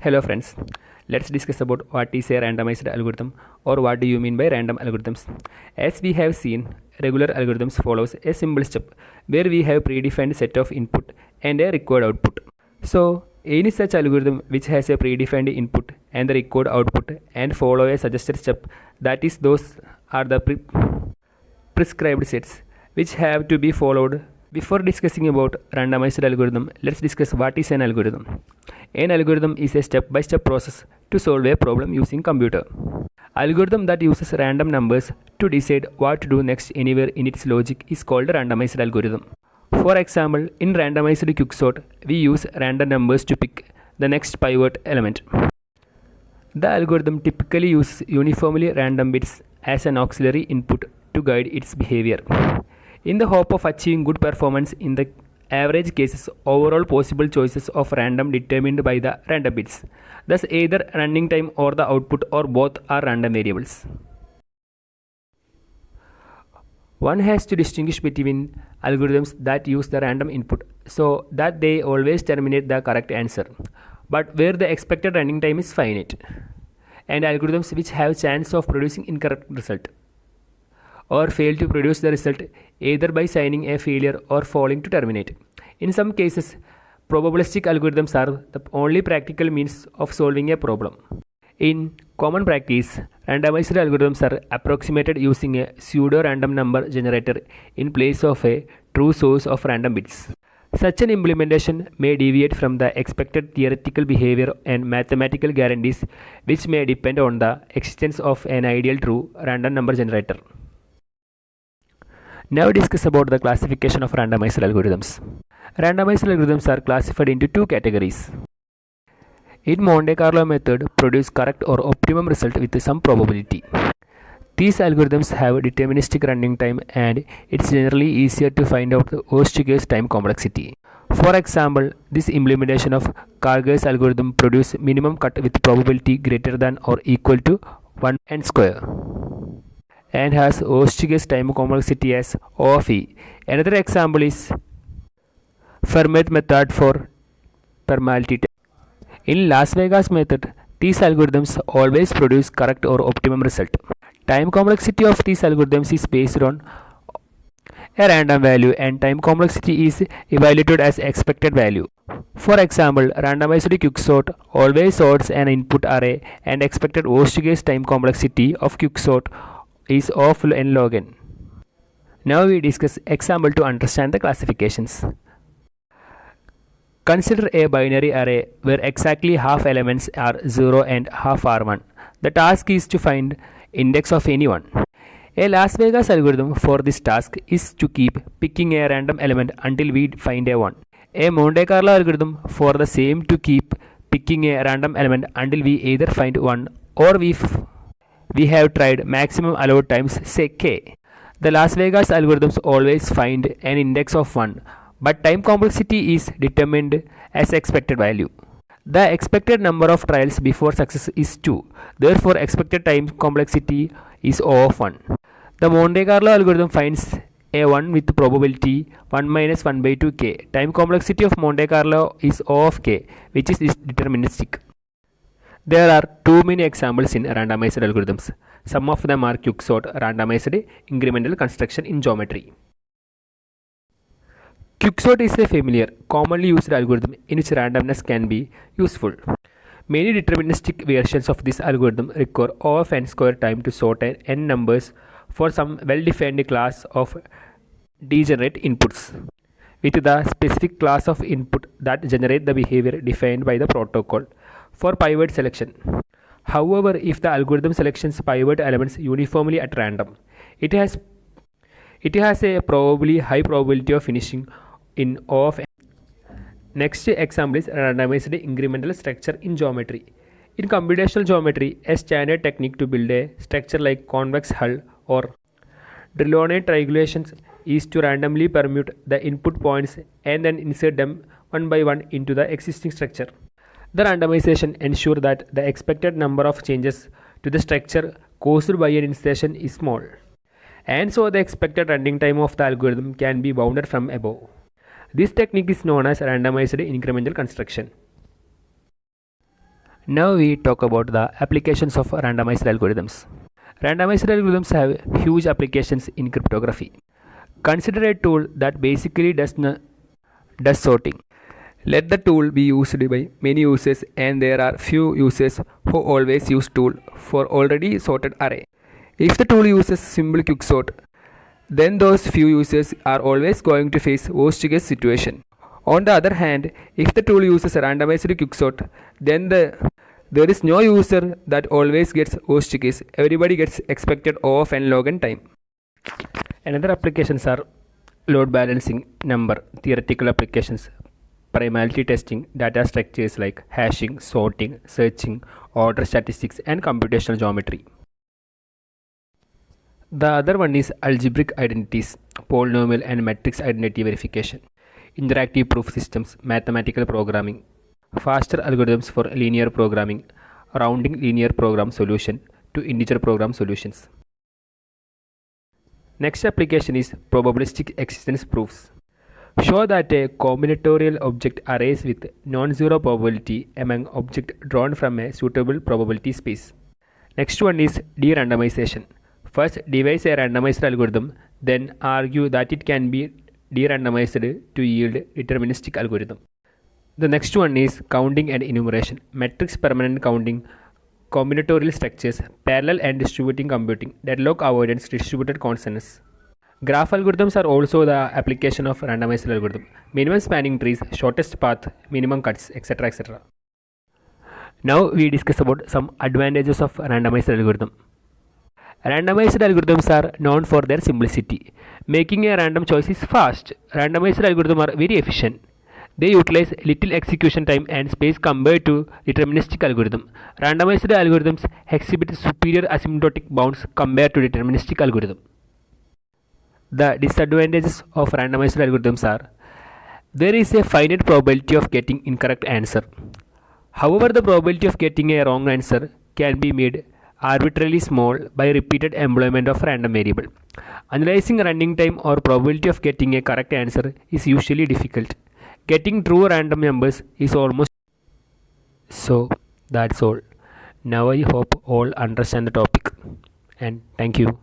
Hello friends, let's discuss about what is a randomized algorithm or what do you mean by random algorithms. As we have seen, regular algorithms follows a simple step where we have predefined set of input and a required output. So any such algorithm which has a predefined input and the required output and follow a suggested step, that is those are the prescribed sets which have to be followed. Before discussing about randomized algorithm, let's discuss what is an algorithm. An algorithm is a step-by-step process to solve a problem using computer. Algorithm that uses random numbers to decide what to do next anywhere in its logic is called randomized algorithm. For example, in randomized quicksort, we use random numbers to pick the next pivot element. The algorithm typically uses uniformly random bits as an auxiliary input to guide its behavior. In the hope of achieving good performance in the average cases, overall possible choices of random determined by the random bits. Thus either running time or the output or both are random variables. One has to distinguish between algorithms that use the random input so that they always terminate the correct answer, but where the expected running time is finite, and algorithms which have chance of producing incorrect result or fail to produce the result either by signing a failure or failing to terminate. In some cases, probabilistic algorithms are the only practical means of solving a problem. In common practice, randomized algorithms are approximated using a pseudo-random number generator in place of a true source of random bits. Such an implementation may deviate from the expected theoretical behavior and mathematical guarantees, which may depend on the existence of an ideal true random number generator. Now discuss about the classification of randomized algorithms. Randomized algorithms are classified into two categories. In Monte Carlo method, produce correct or optimum result with some probability. These algorithms have deterministic running time and it's generally easier to find out the worst case time complexity. For example, this implementation of Karg's algorithm produces minimum cut with probability greater than or equal to 1 n square and has worst case time complexity as O of E. Another example is Fermat method for permality test. In Las Vegas method, these algorithms always produce correct or optimum result. Time complexity of these algorithms is based on a random value and time complexity is evaluated as expected value. For example, randomized quicksort always sorts an input array and expected worst case time complexity of quicksort is of n log n. Now we discuss example to understand the classifications. Consider a binary array where exactly half elements are 0 and half are 1. The task is to find index of any one. A Las Vegas algorithm for this task is to keep picking a random element until we find a 1. A Monte Carlo algorithm for the same to keep picking a random element until we either find 1 or we have tried maximum allowed times, say k. The Las Vegas algorithms always find an index of 1, but time complexity is determined as expected value. The expected number of trials before success is 2, therefore expected time complexity is O of 1. The Monte Carlo algorithm finds a 1 with probability 1 minus 1 by 2 k. Time complexity of Monte Carlo is O of k, which is deterministic. There are too many examples in randomized algorithms. Some of them are quicksort, randomized incremental construction in geometry. Quicksort is a familiar, commonly used algorithm in which randomness can be useful. Many deterministic versions of this algorithm require O of n square time to sort n numbers for some well-defined class of degenerate inputs, with the specific class of input that generate the behavior defined by the protocol for pivot selection. However, if the algorithm selections pivot elements uniformly at random, it has a probably high probability of finishing in O of n. Next example is randomized incremental structure in geometry. In computational geometry, a standard technique to build a structure like convex hull or Delaunay triangulations is to randomly permute the input points and then insert them one by one into the existing structure. The randomization ensures that the expected number of changes to the structure caused by an insertion is small, and so the expected running time of the algorithm can be bounded from above. This technique is known as randomized incremental construction. Now we talk about the applications of randomized algorithms. Randomized algorithms have huge applications in cryptography. Consider a tool that basically does sorting. Let the tool be used by many users and there are few users who always use tool for already sorted array. If the tool uses simple quicksort, then those few users are always going to face worst case situation. On the other hand, if the tool uses randomized quicksort, then there is no user that always gets worst case. Everybody gets expected off and log and time. Another applications are load balancing, number, theoretical applications, primality testing, data structures like hashing, sorting, searching, order statistics, and computational geometry. The other one is algebraic identities, polynomial and matrix identity verification, interactive proof systems, mathematical programming, faster algorithms for linear programming, rounding linear program solution to integer program solutions. Next application is probabilistic existence proofs. Show that a combinatorial object arrays with non-zero probability among objects drawn from a suitable probability space. Next one is de-randomization. First, devise a randomized algorithm, then argue that it can be de-randomized to yield deterministic algorithm. The next one is counting and enumeration, matrix permanent counting, combinatorial structures, parallel and distributing computing, deadlock avoidance, distributed consonants. Graph algorithms are also the application of randomized algorithm. Minimum spanning trees, shortest path, minimum cuts, etc. etc. Now we discuss about some advantages of randomized algorithm. Randomized algorithms are known for their simplicity. Making a random choice is fast. Randomized algorithms are very efficient. They utilize little execution time and space compared to deterministic algorithm. Randomized algorithms exhibit superior asymptotic bounds compared to deterministic algorithm. The disadvantages of randomized algorithms are there is a finite probability of getting incorrect answer. However, the probability of getting a wrong answer can be made arbitrarily small by repeated employment of random variable. Analyzing running time or probability of getting a correct answer is usually difficult. Getting true random numbers is almost so. That's all. Now I hope all understand the topic and thank you.